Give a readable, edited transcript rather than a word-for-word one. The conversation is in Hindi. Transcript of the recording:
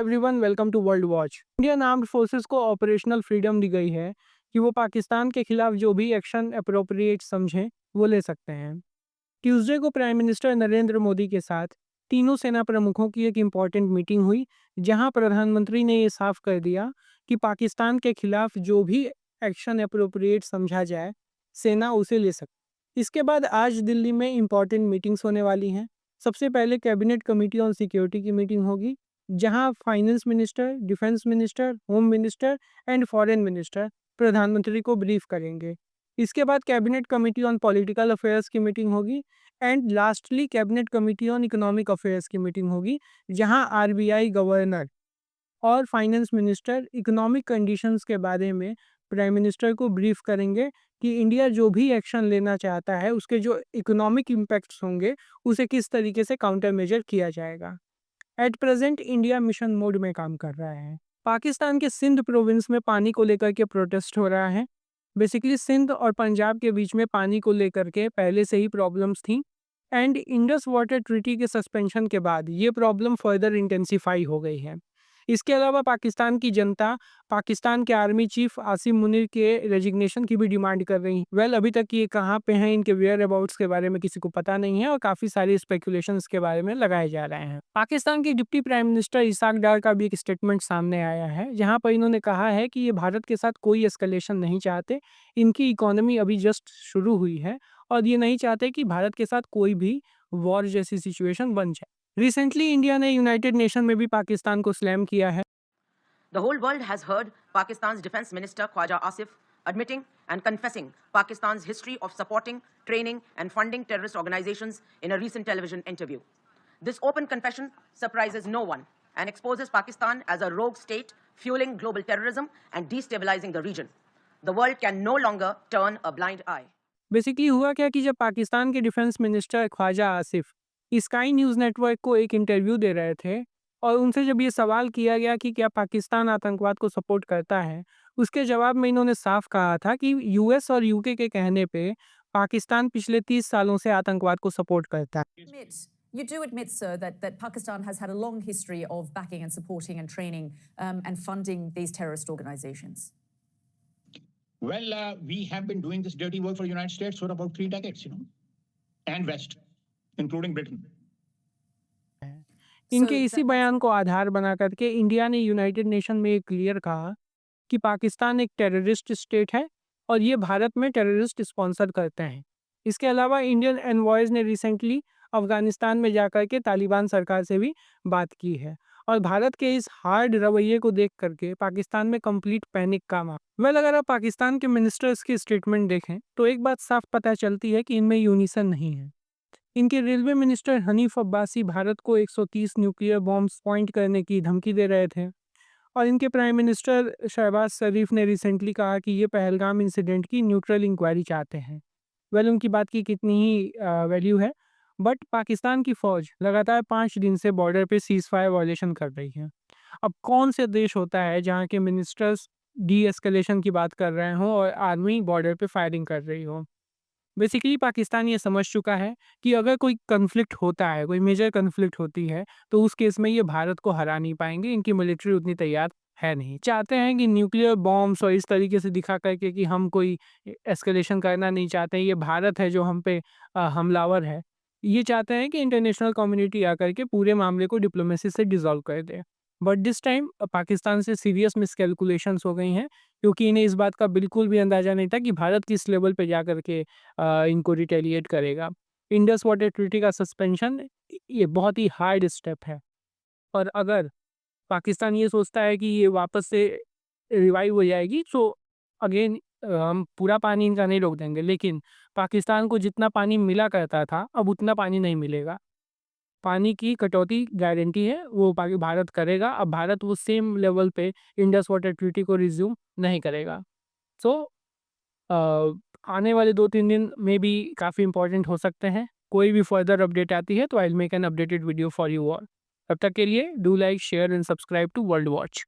Everyone welcome to World Watch. Indian armed forces को ऑपरेशनल फ्रीडम दी गई है कि वो पाकिस्तान के खिलाफ जो भी एक्शन अप्रोप्रिएट समझें वो ले सकते हैं। ट्यूसडे को प्राइम मिनिस्टर नरेंद्र मोदी के साथ तीनों सेना प्रमुखों की एक इम्पॉर्टेंट मीटिंग हुई, जहां प्रधानमंत्री ने ये साफ कर दिया कि पाकिस्तान के खिलाफ जो भी एक्शन अप्रोप्रिएट समझा जाए सेना उसे ले सकती। इसके बाद आज दिल्ली में इम्पॉर्टेंट मीटिंग्स होने वाली हैं। सबसे पहले कैबिनेट कमेटी ऑन सिक्योरिटी की मीटिंग होगी, जहां finance minister, defence minister, home minister and foreign minister प्रधानमंत्री को ब्रीफ करेंगे। इसके बाद cabinet committee on political affairs की मीटिंग होगी and lastly cabinet committee on economic affairs की मीटिंग होगी, जहां आरबीआई गवर्नर और फाइनेंस मिनिस्टर इकोनॉमिक कंडीशंस के बारे में प्राइम मिनिस्टर को ब्रीफ करेंगे कि इंडिया जो भी एक्शन लेना चाहता है उसके जो इकोनॉमिक इम्पैक्ट्स होंगे उसे किस तरीके से काउंटर मेजर किया जाएगा। At present India mission mode में काम कर रहा है। पाकिस्तान के सिंध प्रोविंस में पानी को लेकर के प्रोटेस्ट हो रहा है। बेसिकली सिंध और पंजाब के बीच में पानी को लेकर के पहले से ही प्रॉब्लम्स थी एंड इंडस वाटर ट्रीटी के सस्पेंशन के बाद ये प्रॉब्लम फर्दर इंटेंसिफाई हो गई है। इसके अलावा पाकिस्तान की जनता पाकिस्तान के आर्मी चीफ आसिम मुनीर के रेजिग्नेशन की भी डिमांड कर रही है। अभी तक ये कहाँ पे हैं, इनके वेयर अबाउट्स के बारे में किसी को पता नहीं है और काफ़ी सारी स्पेकुलेशंस के बारे में लगाए जा रहे हैं। पाकिस्तान के डिप्टी प्राइम मिनिस्टर इसाक डार का भी एक स्टेटमेंट सामने आया है, जहाँ पर इन्होंने कहा है कि ये भारत के साथ कोई एस्केलेशन नहीं चाहते। इनकी इकोनॉमी अभी जस्ट शुरू हुई है और ये नहीं चाहते कि भारत के साथ कोई भी वॉर जैसी सिचुएशन बन जाए। रिसेंटली इंडिया ने यूनाइटेड नेशन में भी पाकिस्तान को स्लैम किया है। The whole world has heard Pakistan's Defence Minister Khwaja Asif admitting and confessing Pakistan's history of supporting, training, and funding terrorist organizations in a recent television interview. This open confession surprises no one and exposes Pakistan as a rogue state fueling global terrorism and destabilizing the region. The world can no longer turn a blind eye. Basically हुआ क्या कि जब पाकिस्तान के defence minister Khawaja Asif Sky News network को एक इंटरव्यू दे रहे थे और उनसे जब ये सवाल किया गया कि क्या पाकिस्तान आतंकवाद को सपोर्ट करता है, उसके जवाब में इन्होंने साफ कहा था कि यूएस और यूके के कहने पे पाकिस्तान पिछले 30 सालों से आतंकवाद को सपोर्ट करता है। You do admit, sir, that Pakistan has had a long history of backing and supporting and training and funding these terrorist organizations. Well, we have been doing this dirty work for the United States for about 3 decades, and West, including Britain. इनके इसी बयान को आधार बना करके इंडिया ने यूनाइटेड नेशन में एक क्लियर कहा कि पाकिस्तान एक टेररिस्ट स्टेट है और ये भारत में टेररिस्ट स्पॉन्सर करते हैं। इसके अलावा इंडियन एनवॉयज ने रिसेंटली अफगानिस्तान में जाकर के तालिबान सरकार से भी बात की है और भारत के इस हार्ड रवैये को देख करके पाकिस्तान में कंप्लीट पैनिक का माहौल। अगर आप पाकिस्तान के मिनिस्टर्स की स्टेटमेंट देखें तो एक बात साफ पता चलती है कि इनमें यूनिसन नहीं है। इनके रेलवे मिनिस्टर हनीफ अब्बासी भारत को 130 न्यूक्लियर बॉम्ब्स पॉइंट करने की धमकी दे रहे थे और इनके प्राइम मिनिस्टर शहबाज शरीफ ने रिसेंटली कहा कि ये पहलगाम इंसिडेंट की न्यूट्रल इंक्वायरी चाहते हैं। उनकी बात की कितनी ही वैल्यू है, बट पाकिस्तान की फ़ौज लगातार 5 दिन से बॉर्डर पे सीज़ फायर वायलेशन कर रही है। अब कौन से देश होता है जहाँ के मिनिस्टर्स डी एस्केलेशन की बात कर रहे हों और आर्मी बॉर्डर पे फायरिंग कर रही हो। बेसिकली पाकिस्तान ये समझ चुका है कि अगर कोई कन्फ्लिक्ट होता है, कोई मेजर कन्फ्लिक्ट होती है, तो उस केस में ये भारत को हरा नहीं पाएँगे, इनकी मिलिट्री उतनी तैयार है नहीं। चाहते हैं कि न्यूक्लियर बॉम्ब्स और इस तरीके से दिखा कर के कि हम कोई एस्केलेशन करना नहीं चाहते, ये भारत है जो हम पे हमलावर है। ये चाहते हैं कि इंटरनेशनल कम्युनिटी आकर के पूरे मामले को डिप्लोमेसी से डिसॉल्व कर दे। बट दिस टाइम पाकिस्तान से सीरियस मिसकैलकुलेशंस हो गई हैं, क्योंकि इन्हें इस बात का बिल्कुल भी अंदाज़ा नहीं था कि भारत किस लेवल पे जा कर के इनको रिटेलिएट करेगा। इंडस वाटर ट्रीटी का सस्पेंशन ये बहुत ही हार्ड स्टेप है और अगर पाकिस्तान ये सोचता है कि ये वापस से रिवाइव हो जाएगी तो अगेन हम पूरा पानी इनका नहीं रोक देंगे, लेकिन पाकिस्तान को जितना पानी मिला करता था अब उतना पानी नहीं मिलेगा। पानी की कटौती गारंटी है वो भारत करेगा। अब भारत वो सेम लेवल पे इंडस वाटर ट्रीटी को रिज्यूम नहीं करेगा। सो आने वाले 2-3 दिन में भी काफ़ी इंपॉर्टेंट हो सकते हैं। कोई भी फर्दर अपडेट आती है तो I will make an updated video for you all. तब तक के लिए do like, share and subscribe to World watch.